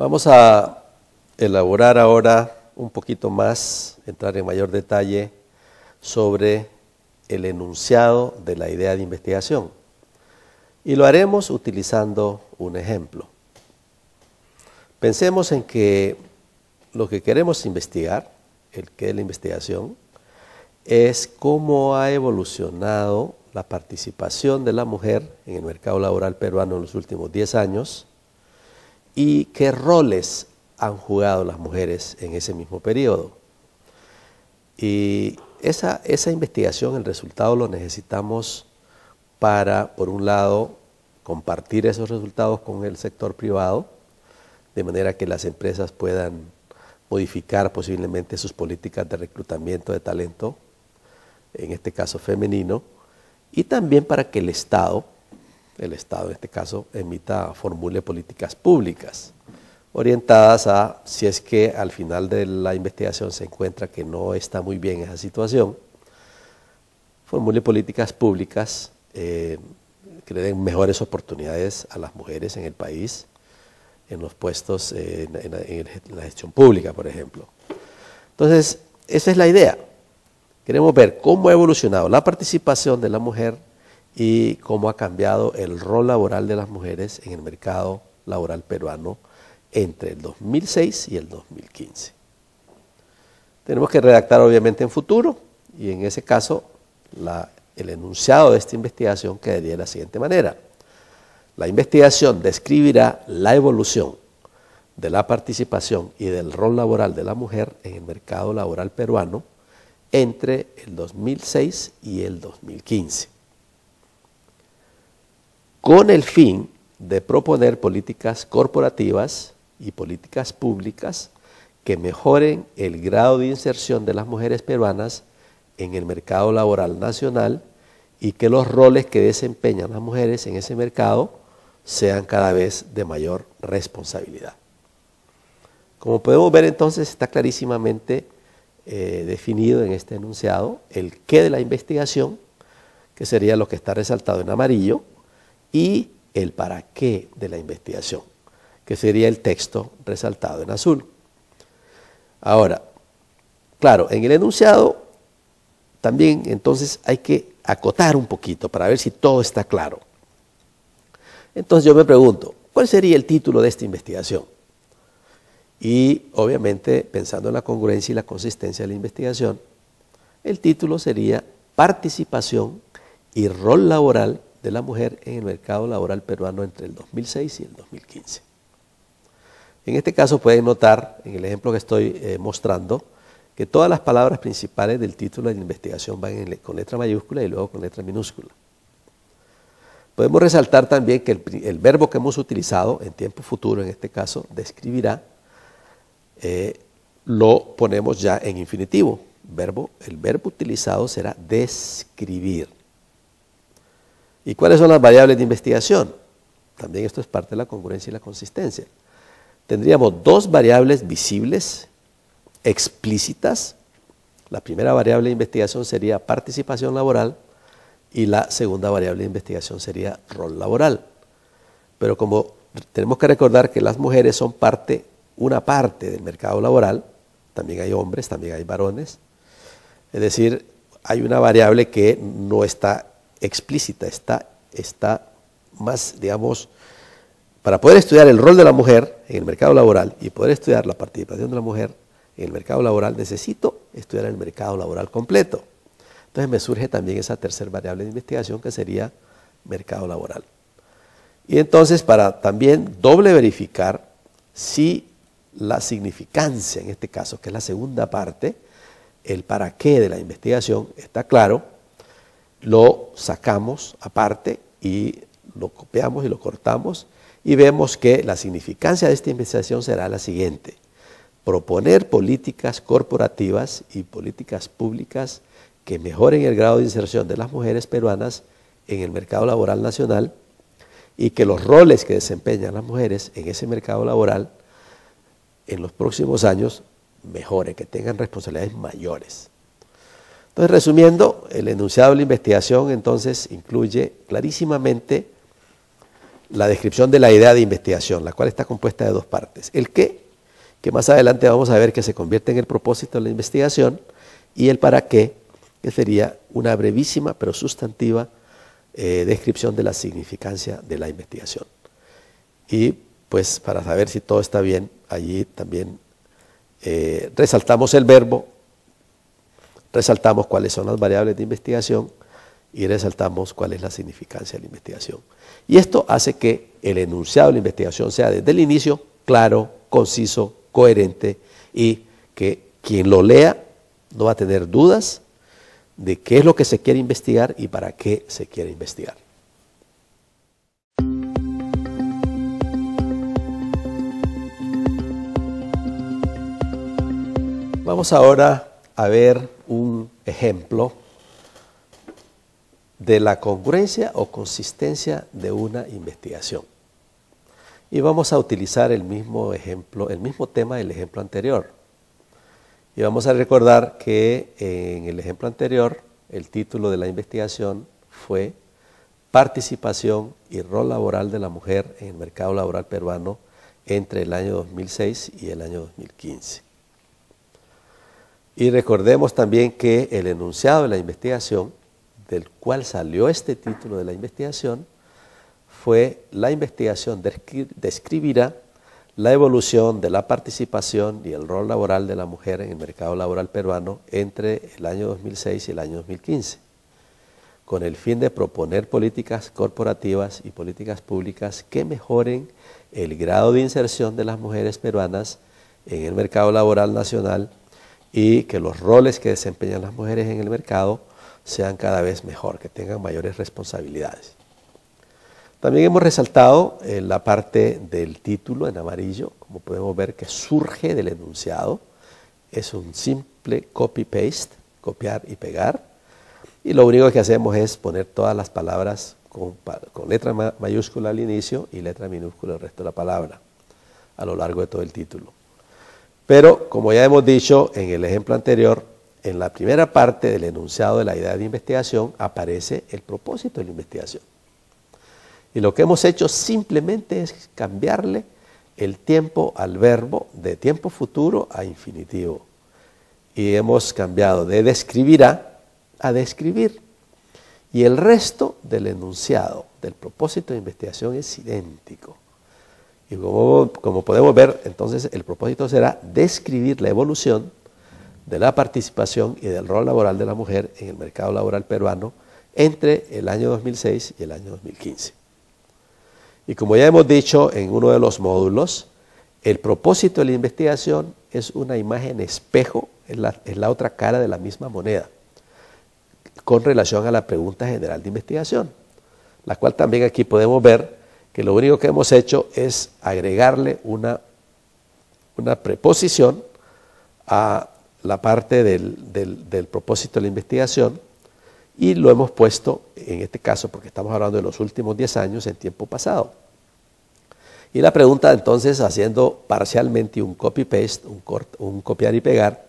Vamos a elaborar ahora un poquito más, entrar en mayor detalle sobre el enunciado de la idea de investigación. Y lo haremos utilizando un ejemplo. Pensemos en que lo que queremos investigar, el qué es la investigación, es cómo ha evolucionado la participación de la mujer en el mercado laboral peruano en los últimos 10 años y qué roles han jugado las mujeres en ese mismo periodo. Y esa investigación, el resultado lo necesitamos para, por un lado, compartir esos resultados con el sector privado, de manera que las empresas puedan modificar posiblemente sus políticas de reclutamiento de talento, en este caso femenino, y también para que el Estado en este caso formule políticas públicas orientadas a, si es que al final de la investigación se encuentra que no está muy bien esa situación, formule políticas públicas que le den mejores oportunidades a las mujeres en el país, en los puestos en la gestión pública, por ejemplo. Entonces, esa es la idea. Queremos ver cómo ha evolucionado la participación de la mujer y cómo ha cambiado el rol laboral de las mujeres en el mercado laboral peruano entre el 2006 y el 2015. Tenemos que redactar obviamente en futuro y en ese caso el enunciado de esta investigación quedaría de la siguiente manera. La investigación describirá la evolución de la participación y del rol laboral de la mujer en el mercado laboral peruano entre el 2006 y el 2015, con el fin de proponer políticas corporativas y políticas públicas que mejoren el grado de inserción de las mujeres peruanas en el mercado laboral nacional y que los roles que desempeñan las mujeres en ese mercado sean cada vez de mayor responsabilidad. Como podemos ver entonces está clarísimamente definido en este enunciado el qué de la investigación, que sería lo que está resaltado en amarillo, y el para qué de la investigación, que sería el texto resaltado en azul. Ahora, claro, en el enunciado también entonces hay que acotar un poquito para ver si todo está claro. Entonces yo me pregunto, ¿cuál sería el título de esta investigación? Y obviamente, pensando en la congruencia y la consistencia de la investigación, el título sería Participación y rol laboral de la mujer en el mercado laboral peruano entre el 2006 y el 2015. En este caso pueden notar, en el ejemplo que estoy mostrando, que todas las palabras principales del título de la investigación van con letra mayúscula y luego con letra minúscula. Podemos resaltar también que el verbo que hemos utilizado en tiempo futuro, en este caso, describirá, lo ponemos ya en infinitivo. El verbo utilizado será describir. ¿Y cuáles son las variables de investigación? También esto es parte de la congruencia y la consistencia. Tendríamos dos variables visibles, explícitas. La primera variable de investigación sería participación laboral y la segunda variable de investigación sería rol laboral. Pero como tenemos que recordar que las mujeres son una parte del mercado laboral, también hay hombres, también hay varones, es decir, hay una variable que no está explícita, está más, digamos, para poder estudiar el rol de la mujer en el mercado laboral y poder estudiar la participación de la mujer en el mercado laboral, necesito estudiar el mercado laboral completo. Entonces me surge también esa tercera variable de investigación que sería mercado laboral. Y entonces para también doble verificar si la significancia, en este caso, que es la segunda parte, el para qué de la investigación está claro, lo sacamos aparte y lo copiamos y lo cortamos y vemos que la significancia de esta investigación será la siguiente: proponer políticas corporativas y políticas públicas que mejoren el grado de inserción de las mujeres peruanas en el mercado laboral nacional y que los roles que desempeñan las mujeres en ese mercado laboral en los próximos años mejoren, que tengan responsabilidades mayores. Entonces, resumiendo, el enunciado de la investigación entonces incluye clarísimamente la descripción de la idea de investigación, la cual está compuesta de dos partes. El qué, que más adelante vamos a ver que se convierte en el propósito de la investigación, y el para qué, que sería una brevísima pero sustantiva descripción de la significancia de la investigación. Y pues para saber si todo está bien, allí también resaltamos el verbo, resaltamos cuáles son las variables de investigación y resaltamos cuál es la significancia de la investigación. Y esto hace que el enunciado de la investigación sea desde el inicio claro, conciso, coherente, y que quien lo lea no va a tener dudas de qué es lo que se quiere investigar y para qué se quiere investigar. Vamos ahora a ver un ejemplo de la congruencia o consistencia de una investigación. Y vamos a utilizar el mismo ejemplo, el mismo tema del ejemplo anterior. Y vamos a recordar que en el ejemplo anterior el título de la investigación fue Participación y rol laboral de la mujer en el mercado laboral peruano entre el año 2006 y el año 2015. Y recordemos también que el enunciado de la investigación, del cual salió este título de la investigación, fue: la investigación describirá la evolución de la participación y el rol laboral de la mujer en el mercado laboral peruano entre el año 2006 y el año 2015, con el fin de proponer políticas corporativas y políticas públicas que mejoren el grado de inserción de las mujeres peruanas en el mercado laboral nacional y que los roles que desempeñan las mujeres en el mercado sean cada vez mejor, que tengan mayores responsabilidades. También hemos resaltado la parte del título en amarillo, como podemos ver que surge del enunciado, es un simple copy-paste, copiar y pegar, y lo único que hacemos es poner todas las palabras con letra mayúscula al inicio y letra minúscula el resto de la palabra a lo largo de todo el título. Pero, como ya hemos dicho en el ejemplo anterior, en la primera parte del enunciado de la idea de investigación aparece el propósito de la investigación. Y lo que hemos hecho simplemente es cambiarle el tiempo al verbo de tiempo futuro a infinitivo. Y hemos cambiado de describirá a describir. Y el resto del enunciado del propósito de investigación es idéntico. Y como podemos ver, entonces el propósito será describir la evolución de la participación y del rol laboral de la mujer en el mercado laboral peruano entre el año 2006 y el año 2015. Y como ya hemos dicho en uno de los módulos, el propósito de la investigación es una imagen espejo, es la otra cara de la misma moneda, con relación a la pregunta general de investigación, la cual también aquí podemos ver que lo único que hemos hecho es agregarle una preposición a la parte del propósito de la investigación, y lo hemos puesto, en este caso, porque estamos hablando de los últimos 10 años, en tiempo pasado. Y la pregunta, entonces, haciendo parcialmente un copy-paste, un copiar y pegar,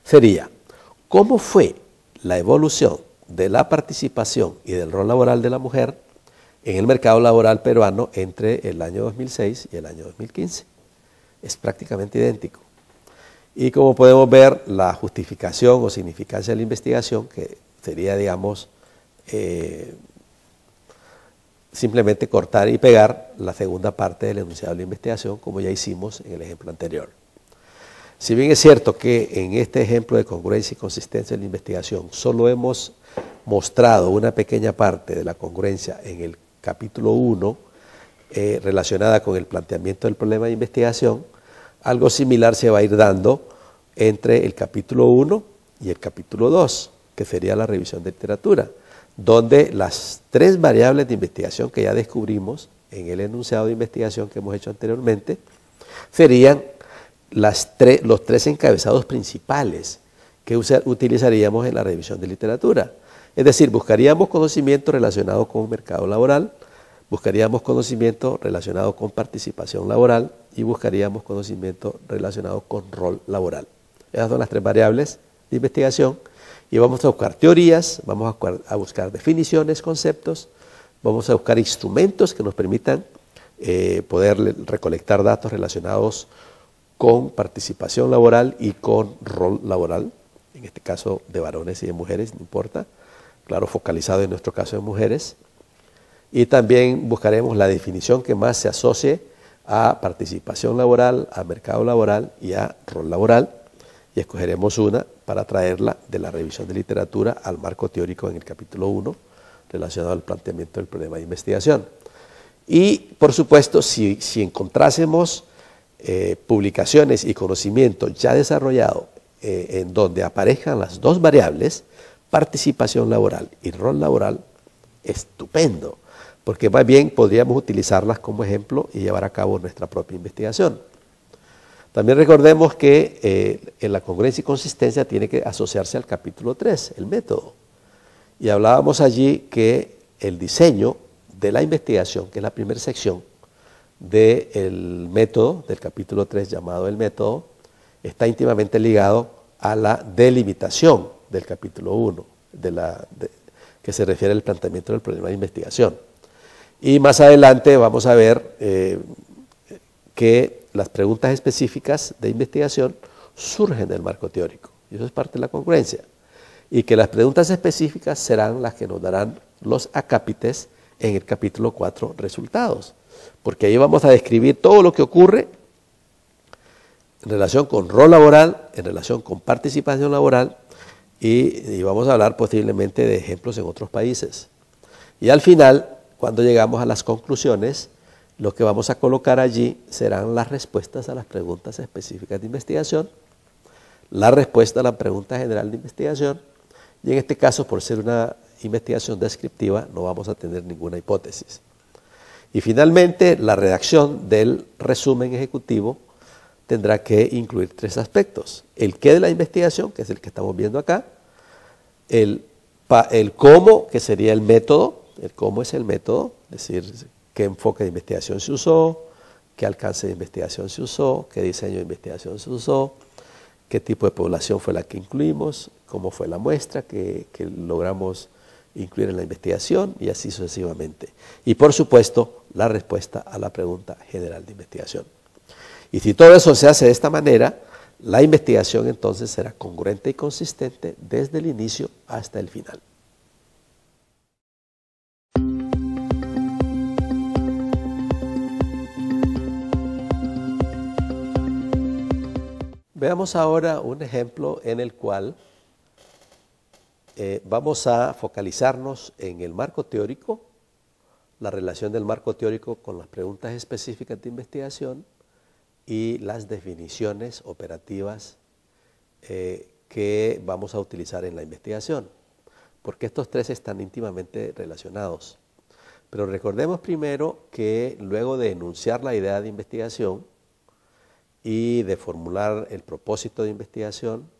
sería: ¿cómo fue la evolución de la participación y del rol laboral de la mujer en el mercado laboral peruano entre el año 2006 y el año 2015? Es prácticamente idéntico. Y como podemos ver, la justificación o significancia de la investigación, que sería, digamos, simplemente cortar y pegar la segunda parte del enunciado de la investigación, como ya hicimos en el ejemplo anterior. Si bien es cierto que en este ejemplo de congruencia y consistencia de la investigación solo hemos mostrado una pequeña parte de la congruencia en el capítulo 1, relacionada con el planteamiento del problema de investigación, algo similar se va a ir dando entre el capítulo 1 y el capítulo 2, que sería la revisión de literatura, donde las tres variables de investigación que ya descubrimos en el enunciado de investigación que hemos hecho anteriormente, serían los tres encabezados principales que utilizaríamos en la revisión de literatura. Es decir, buscaríamos conocimiento relacionado con mercado laboral, buscaríamos conocimiento relacionado con participación laboral y buscaríamos conocimiento relacionado con rol laboral. Esas son las tres variables de investigación, y vamos a buscar teorías, vamos a buscar definiciones, conceptos, vamos a buscar instrumentos que nos permitan poder recolectar datos relacionados con participación laboral y con rol laboral, en este caso de varones y de mujeres, no importa, claro, focalizado en nuestro caso de mujeres. Y también buscaremos la definición que más se asocie a participación laboral, a mercado laboral y a rol laboral, y escogeremos una para traerla de la revisión de literatura al marco teórico en el capítulo 1, relacionado al planteamiento del problema de investigación. Y, por supuesto, si encontrásemos publicaciones y conocimiento ya desarrollado en donde aparezcan las dos variables, participación laboral y rol laboral, estupendo, porque más bien podríamos utilizarlas como ejemplo y llevar a cabo nuestra propia investigación. También recordemos que en la congruencia y consistencia tiene que asociarse al capítulo 3, el método. Y hablábamos allí que el diseño de la investigación, que es la primera sección del método, del capítulo 3 llamado el método, está íntimamente ligado a la delimitación del capítulo 1, que se refiere al planteamiento del problema de investigación. Y más adelante vamos a ver que las preguntas específicas de investigación surgen del marco teórico, y eso es parte de la congruencia, y que las preguntas específicas serán las que nos darán los acápites en el capítulo 4, resultados, porque ahí vamos a describir todo lo que ocurre en relación con rol laboral, en relación con participación laboral, y vamos a hablar posiblemente de ejemplos en otros países. Y al final, cuando llegamos a las conclusiones, lo que vamos a colocar allí serán las respuestas a las preguntas específicas de investigación, la respuesta a la pregunta general de investigación, y en este caso, por ser una investigación descriptiva, no vamos a tener ninguna hipótesis. Y finalmente, la redacción del resumen ejecutivo tendrá que incluir 3 aspectos: el qué de la investigación, que es el que estamos viendo acá, el cómo, que sería el método, el cómo es el método, es decir, qué enfoque de investigación se usó, qué alcance de investigación se usó, qué diseño de investigación se usó, qué tipo de población fue la que incluimos, cómo fue la muestra que logramos incluir en la investigación, y así sucesivamente. Y por supuesto, la respuesta a la pregunta general de investigación. Y si todo eso se hace de esta manera, la investigación entonces será congruente y consistente desde el inicio hasta el final. Veamos ahora un ejemplo en el cual vamos a focalizarnos en el marco teórico, la relación del marco teórico con las preguntas específicas de investigación y las definiciones operativas que vamos a utilizar en la investigación, porque estos 3 están íntimamente relacionados. Pero recordemos primero que luego de enunciar la idea de investigación y de formular el propósito de investigación,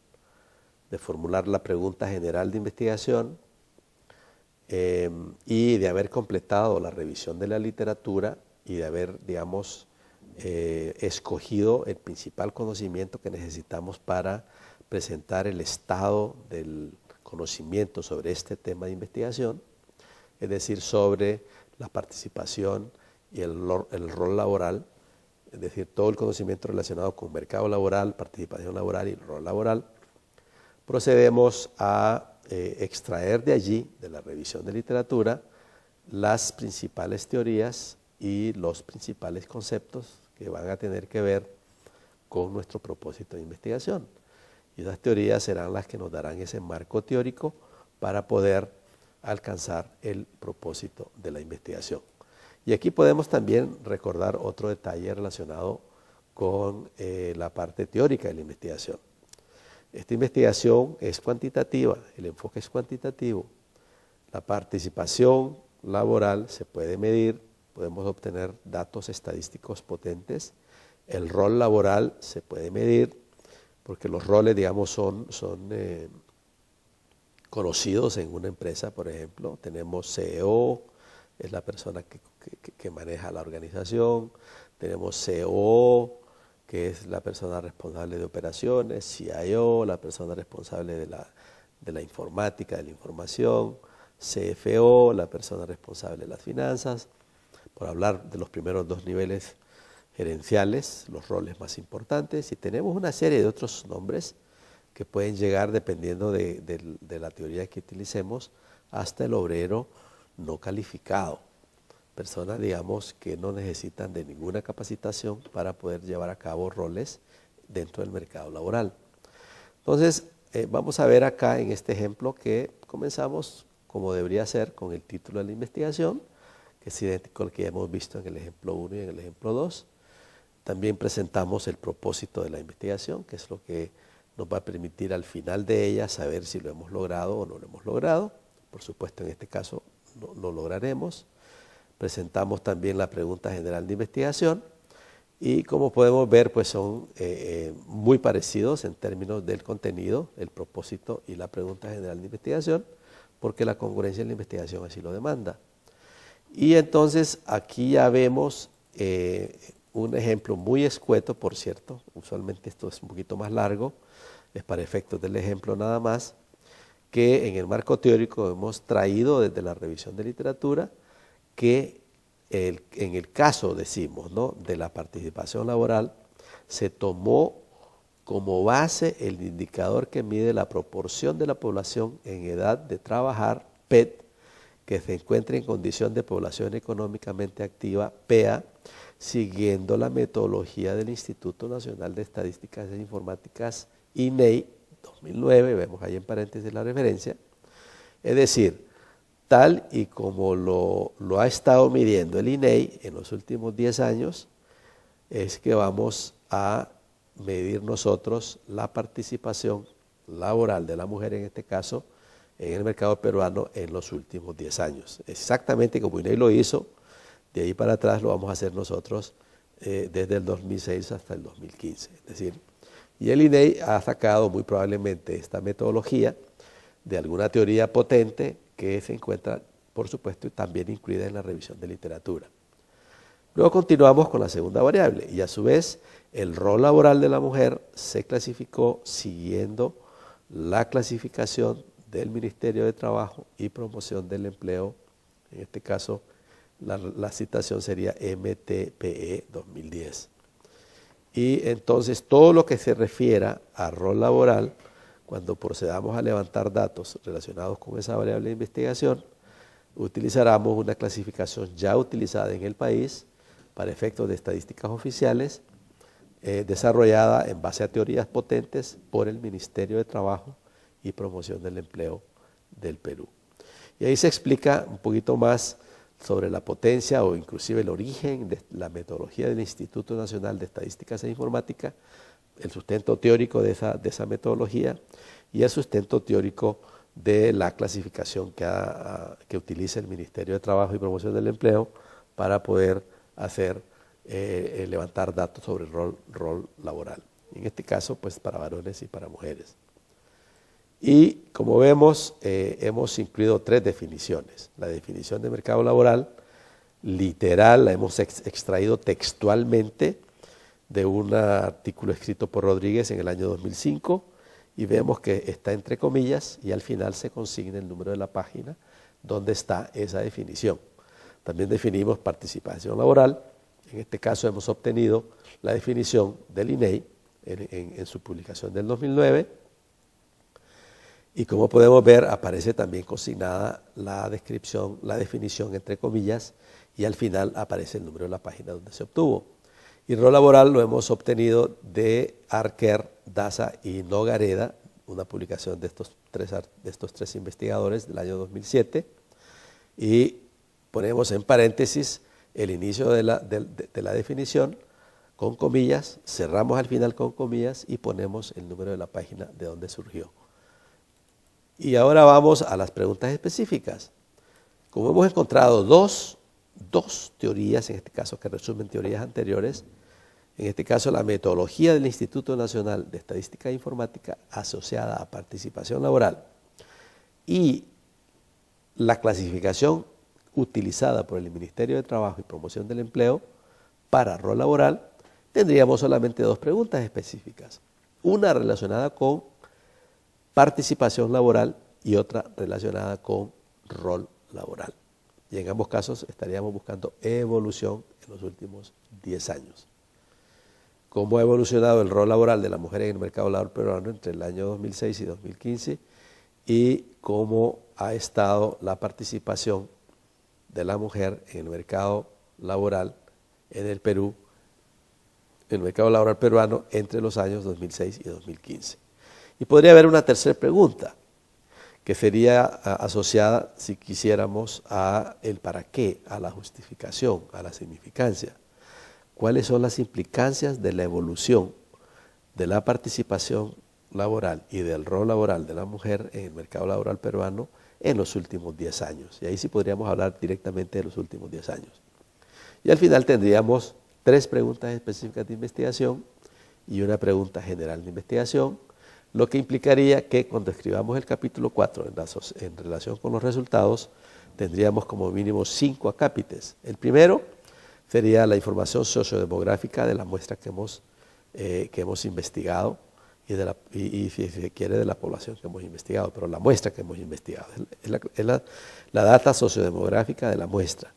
de formular la pregunta general de investigación y de haber completado la revisión de la literatura y de haber, digamos, escogido el principal conocimiento que necesitamos para presentar el estado del conocimiento sobre este tema de investigación, es decir, sobre la participación y el rol laboral, es decir, todo el conocimiento relacionado con mercado laboral, participación laboral y rol laboral. Procedemos a extraer de allí, de la revisión de literatura, las principales teorías y los principales conceptos que van a tener que ver con nuestro propósito de investigación. Y esas teorías serán las que nos darán ese marco teórico para poder alcanzar el propósito de la investigación. Y aquí podemos también recordar otro detalle relacionado con la parte teórica de la investigación. Esta investigación es cuantitativa, el enfoque es cuantitativo. La participación laboral se puede medir, podemos obtener datos estadísticos potentes. El rol laboral se puede medir, porque los roles, digamos, son conocidos en una empresa, por ejemplo. Tenemos CEO, es la persona que maneja la organización. Tenemos COO, que es la persona responsable de operaciones. CIO, la persona responsable de la informática, de la información. CFO, la persona responsable de las finanzas. por hablar de los primeros dos niveles gerenciales, los roles más importantes, y tenemos una serie de otros nombres que pueden llegar, dependiendo de la teoría que utilicemos, hasta el obrero no calificado. Personas, digamos, que no necesitan de ninguna capacitación para poder llevar a cabo roles dentro del mercado laboral. Entonces, vamos a ver acá en este ejemplo que comenzamos, como debería ser, con el título de la investigación, que es idéntico al que ya hemos visto en el ejemplo 1 y en el ejemplo 2. También presentamos el propósito de la investigación, que es lo que nos va a permitir al final de ella saber si lo hemos logrado o no lo hemos logrado. Por supuesto, en este caso lo lograremos. Presentamos también la pregunta general de investigación y, como podemos ver, pues son muy parecidos en términos del contenido, el propósito y la pregunta general de investigación, porque la congruencia en la investigación así lo demanda. Y entonces aquí ya vemos un ejemplo muy escueto, por cierto. Usualmente esto es un poquito más largo, es para efectos del ejemplo nada más, que en el marco teórico hemos traído desde la revisión de literatura, que en el caso, decimos, ¿no?, de la participación laboral, se tomó como base el indicador que mide la proporción de la población en edad de trabajar, PET, que se encuentra en condición de población económicamente activa, PEA, siguiendo la metodología del Instituto Nacional de Estadísticas e Informáticas, INEI, 2009, vemos ahí en paréntesis la referencia. Es decir, tal y como lo ha estado midiendo el INEI en los últimos 10 años, es que vamos a medir nosotros la participación laboral de la mujer, en este caso, en el mercado peruano en los últimos 10 años. Exactamente como INEI lo hizo, de ahí para atrás lo vamos a hacer nosotros desde el 2006 hasta el 2015. Es decir, y el INEI ha sacado muy probablemente esta metodología de alguna teoría potente que se encuentra, por supuesto, también incluida en la revisión de literatura. Luego continuamos con la segunda variable y, a su vez, el rol laboral de la mujer se clasificó siguiendo la clasificación del Ministerio de Trabajo y Promoción del Empleo. En este caso, la citación sería MTPE 2010. Y entonces todo lo que se refiera a rol laboral, cuando procedamos a levantar datos relacionados con esa variable de investigación, utilizaremos una clasificación ya utilizada en el país para efectos de estadísticas oficiales, desarrollada en base a teorías potentes por el Ministerio de Trabajo y Promoción del Empleo del Perú. Y ahí se explica un poquito más sobre la potencia o inclusive el origen de la metodología del Instituto Nacional de Estadísticas e Informática, el sustento teórico de esa metodología y el sustento teórico de la clasificación que utiliza el Ministerio de Trabajo y Promoción del Empleo para poder levantar datos sobre el rol laboral. En este caso, pues para varones y para mujeres. Y como vemos, hemos incluido 3 definiciones. La definición de mercado laboral, literal, la hemos extraído textualmente de un artículo escrito por Rodríguez en el año 2005, y vemos que está entre comillas y al final se consigna el número de la página donde está esa definición. También definimos participación laboral. En este caso hemos obtenido la definición del INEI en su publicación del 2009. Y como podemos ver, aparece también consignada la descripción, la definición entre comillas, y al final aparece el número de la página donde se obtuvo. Y rol laboral lo hemos obtenido de Arquer, Daza y Nogareda, una publicación de estos tres investigadores del año 2007, y ponemos en paréntesis el inicio de la definición con comillas, cerramos al final con comillas y ponemos el número de la página de donde surgió. Y ahora vamos a las preguntas específicas. Como hemos encontrado dos teorías, en este caso que resumen teorías anteriores, en este caso la metodología del Instituto Nacional de Estadística e Informática asociada a participación laboral y la clasificación utilizada por el Ministerio de Trabajo y Promoción del Empleo para rol laboral, tendríamos solamente 2 preguntas específicas. Una relacionada con participación laboral y otra relacionada con rol laboral. Y en ambos casos estaríamos buscando evolución en los últimos 10 años. ¿Cómo ha evolucionado el rol laboral de la mujer en el mercado laboral peruano entre el año 2006 y 2015? Y cómo ha estado la participación de la mujer en el mercado laboral en el Perú, en el mercado laboral peruano entre los años 2006 y 2015. Y podría haber una tercera pregunta, que sería asociada, si quisiéramos, a el para qué, a la justificación, a la significancia. ¿Cuáles son las implicancias de la evolución de la participación laboral y del rol laboral de la mujer en el mercado laboral peruano en los últimos 10 años? Y ahí sí podríamos hablar directamente de los últimos 10 años. Y al final tendríamos 3 preguntas específicas de investigación y una pregunta general de investigación, lo que implicaría que cuando escribamos el capítulo 4 en relación con los resultados, tendríamos como mínimo 5 acápites. El primero sería la información sociodemográfica de la muestra que hemos investigado y si se quiere de la población que hemos investigado, pero la muestra que hemos investigado, es la data sociodemográfica de la muestra.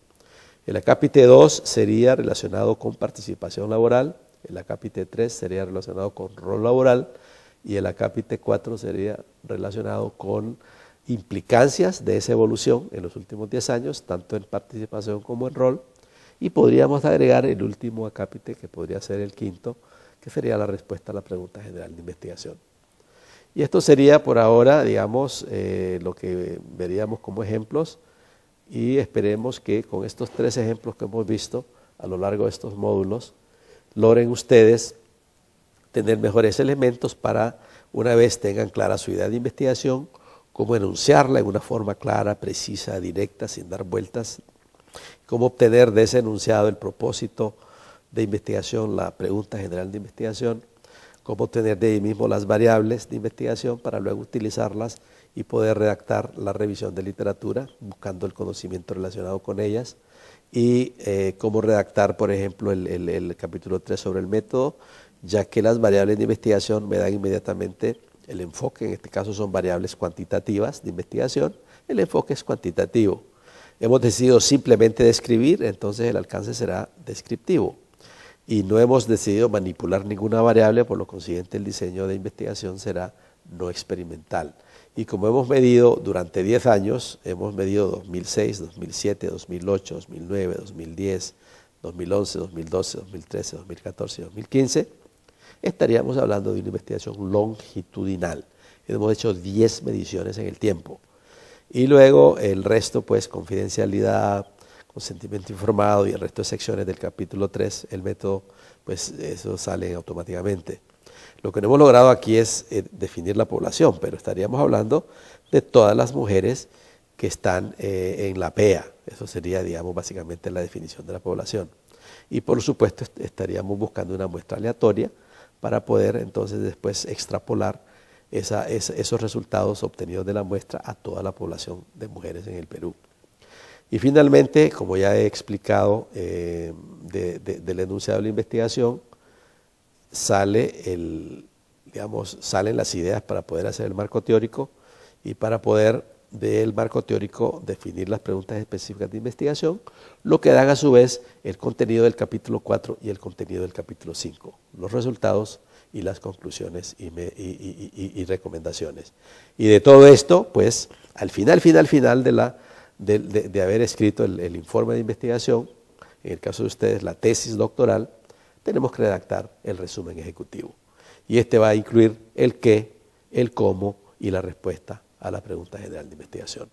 El acápite 2 sería relacionado con participación laboral, el acápite 3 sería relacionado con rol laboral y el acápite 4 sería relacionado con implicancias de esa evolución en los últimos 10 años, tanto en participación como en rol, y podríamos agregar el último acápite, que podría ser el quinto, que sería la respuesta a la pregunta general de investigación. Y esto sería por ahora, digamos, lo que veríamos como ejemplos, y esperemos que con estos 3 ejemplos que hemos visto a lo largo de estos módulos, logren ustedes tener mejores elementos para, una vez tengan clara su idea de investigación, cómo enunciarla en una forma clara, precisa, directa, sin dar vueltas, cómo obtener de ese enunciado el propósito de investigación, la pregunta general de investigación, cómo obtener de ahí mismo las variables de investigación para luego utilizarlas y poder redactar la revisión de literatura, buscando el conocimiento relacionado con ellas, y cómo redactar, por ejemplo, el capítulo 3 sobre el método, ya que las variables de investigación me dan inmediatamente el enfoque, en este caso son variables cuantitativas de investigación, el enfoque es cuantitativo. Hemos decidido simplemente describir, entonces el alcance será descriptivo. Y no hemos decidido manipular ninguna variable, por lo consiguiente el diseño de investigación será no experimental. Y como hemos medido durante 10 años, hemos medido 2006, 2007, 2008, 2009, 2010, 2011, 2012, 2013, 2014 y 2015, estaríamos hablando de una investigación longitudinal. Hemos hecho 10 mediciones en el tiempo. Y luego el resto, pues, confidencialidad, consentimiento informado y el resto de secciones del capítulo 3, el método, pues eso sale automáticamente. Lo que no hemos logrado aquí es definir la población, pero estaríamos hablando de todas las mujeres que están en la PEA. Eso sería, digamos, básicamente la definición de la población. Y por supuesto estaríamos buscando una muestra aleatoria para poder entonces después extrapolar esos resultados obtenidos de la muestra a toda la población de mujeres en el Perú. Y finalmente, como ya he explicado del enunciado de la investigación, salen las ideas para poder hacer el marco teórico y para poder del marco teórico definir las preguntas específicas de investigación, lo que dan a su vez el contenido del capítulo 4 y el contenido del capítulo 5, los resultados y las conclusiones y recomendaciones. Y de todo esto, pues, al final de haber escrito el informe de investigación, en el caso de ustedes la tesis doctoral, tenemos que redactar el resumen ejecutivo. Y este va a incluir el qué, el cómo y la respuesta a la pregunta general de investigación.